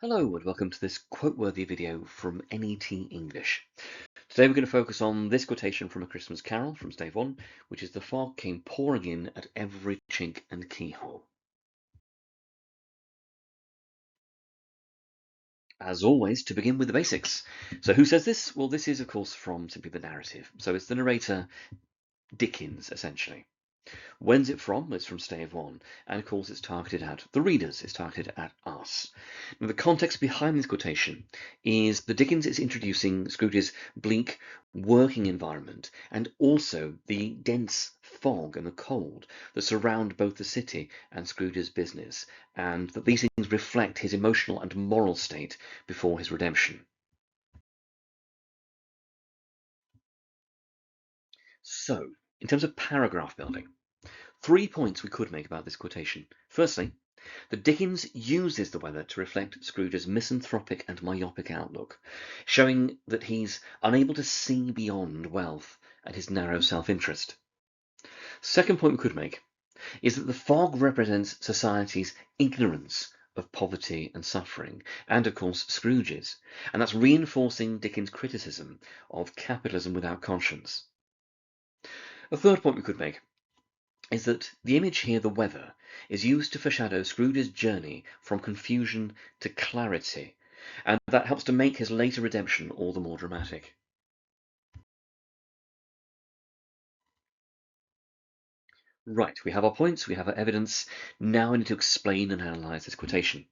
Hello and welcome to this quote-worthy video from NET English. Today we're going to focus on this quotation from A Christmas Carol from Stave 1, which is "The fog came pouring in at every chink and keyhole." As always, to begin with the basics. So who says this? Well, this is of course from simply the narrative. So it's the narrator, Dickens, essentially. When's it from? It's from Stave 1, and of course it's targeted at the readers, it's targeted at us. Now, the context behind this quotation is that Dickens is introducing Scrooge's bleak working environment and also the dense fog and the cold that surround both the city and Scrooge's business, and that these things reflect his emotional and moral state before his redemption. So, in terms of paragraph building, 3 points we could make about this quotation. Firstly, that Dickens uses the weather to reflect Scrooge's misanthropic and myopic outlook, showing that he's unable to see beyond wealth and his narrow self-interest. Second point we could make is that the fog represents society's ignorance of poverty and suffering, and of course Scrooge's, and that's reinforcing Dickens' criticism of capitalism without conscience. A third point we could make is that the image here, the weather, is used to foreshadow Scrooge's journey from confusion to clarity, and that helps to make his later redemption all the more dramatic. Right, we have our points, we have our evidence. Now we need to explain and analyse this quotation.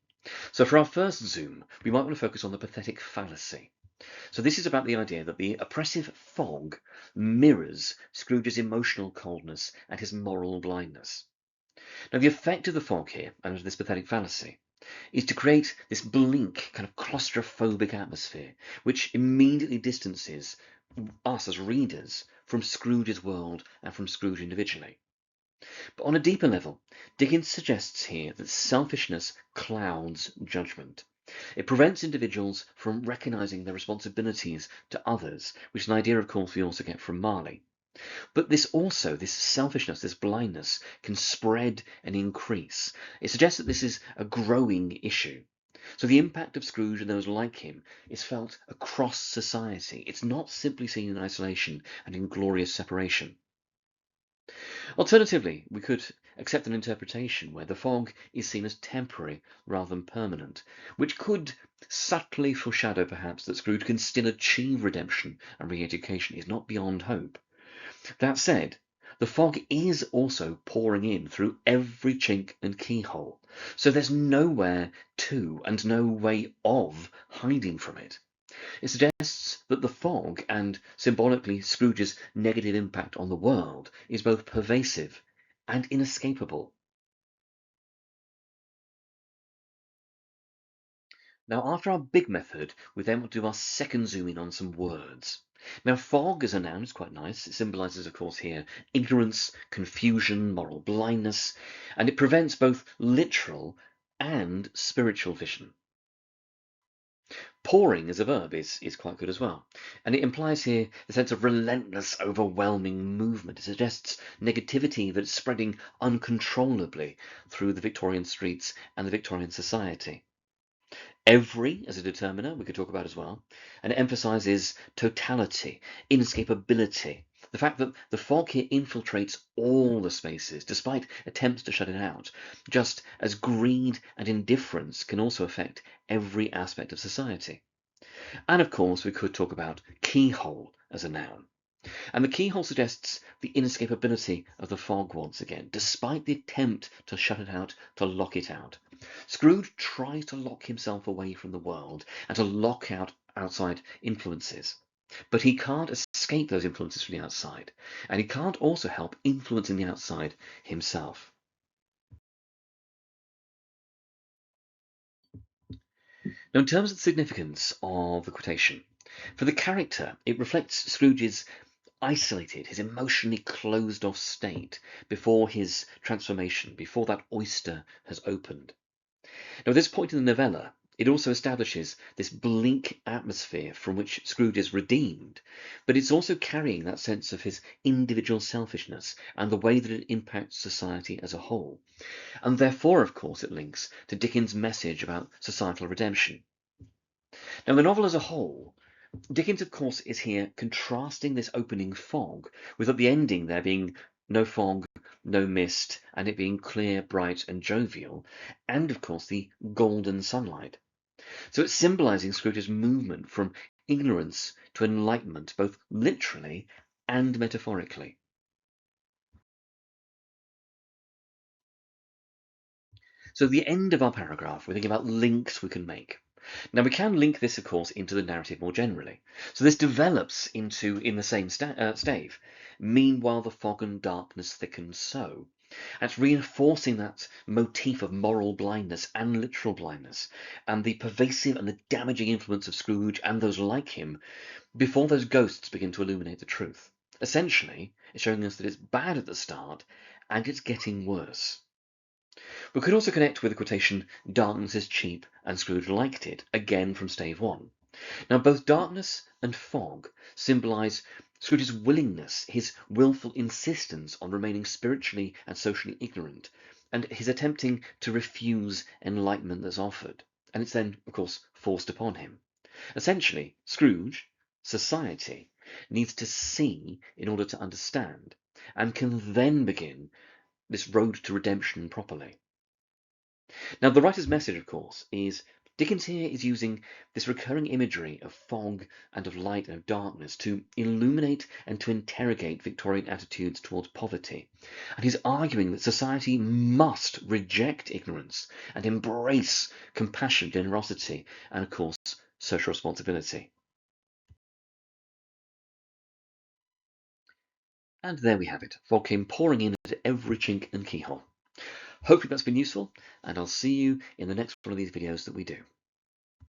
So for our first zoom, we might want to focus on the pathetic fallacy. So this is about the idea that the oppressive fog mirrors Scrooge's emotional coldness and his moral blindness. Now, the effect of the fog here, and of this pathetic fallacy, is to create this bleak, kind of claustrophobic atmosphere, which immediately distances us as readers from Scrooge's world and from Scrooge individually. But on a deeper level, Dickens suggests here that selfishness clouds judgment. It prevents individuals from recognizing their responsibilities to others, which is an idea, of course, we also get from Marley. But this selfishness, this blindness, can spread and increase. It suggests that this is a growing issue. So the impact of Scrooge and those like him is felt across society. It's not simply seen in isolation and in glorious separation. Alternatively, we could accept an interpretation where the fog is seen as temporary rather than permanent, which could subtly foreshadow perhaps that Scrooge can still achieve redemption and re-education. He's not beyond hope. That said, the fog is also pouring in through every chink and keyhole, so there's nowhere to and no way of hiding from it. It suggests that the fog, and symbolically Scrooge's negative impact on the world, is both pervasive and inescapable. Now, after our big method, we then will do our second zoom in on some words. Now, fog as a noun is quite nice. It symbolizes, of course, here ignorance, confusion, moral blindness, and it prevents both literal and spiritual vision. Pouring as a verb is quite good as well, and it implies here the sense of relentless, overwhelming movement. It suggests negativity that's spreading uncontrollably through the Victorian streets and the Victorian society. Every as a determiner we could talk about as well, and it emphasizes totality, inescapability, the fact that the fog here infiltrates all the spaces despite attempts to shut it out, just as greed and indifference can also affect every aspect of society. And of course we could talk about keyhole as a noun. And the keyhole suggests the inescapability of the fog once again, despite the attempt to shut it out, to lock it out. Scrooge tries to lock himself away from the world and to lock out outside influences. But he can't escape those influences from the outside, and he can't also help influencing the outside himself. Now, in terms of the significance of the quotation, for the character, it reflects Scrooge's isolated, his emotionally closed off state before his transformation, before that oyster has opened. Now, at this point in the novella, It also establishes this bleak atmosphere from which Scrooge is redeemed, but it's also carrying that sense of his individual selfishness and the way that it impacts society as a whole. And therefore, of course, it links to Dickens' message about societal redemption. Now, the novel as a whole, Dickens, of course, is here contrasting this opening fog with at the ending there being no fog, no mist, and it being clear, bright, and jovial, and of course the golden sunlight. So it's symbolizing Scrooge's movement from ignorance to enlightenment, both literally and metaphorically. So at the end of our paragraph, we're thinking about links we can make. Now we can link this, of course, into the narrative more generally. So this develops into, in the same stave, meanwhile the fog and darkness thicken so. And it's reinforcing that motif of moral blindness and literal blindness, and the pervasive and the damaging influence of Scrooge and those like him before those ghosts begin to illuminate the truth. Essentially, it's showing us that it's bad at the start, and it's getting worse. We could also connect with the quotation, "Darkness is cheap and Scrooge liked it," again from Stave 1. Now both darkness and fog symbolize Scrooge's willingness, his willful insistence on remaining spiritually and socially ignorant, and his attempting to refuse enlightenment that's offered. And it's then, of course, forced upon him. Essentially, Scrooge, society, needs to see in order to understand, and can then begin this road to redemption properly. Now, the writer's message, of course, is Dickens here is using this recurring imagery of fog and of light and of darkness to illuminate and to interrogate Victorian attitudes towards poverty. And he's arguing that society must reject ignorance and embrace compassion, generosity, and, of course, social responsibility. And there we have it. Fog came pouring in at every chink and keyhole. Hopefully that's been useful, and I'll see you in the next one of these videos that we do.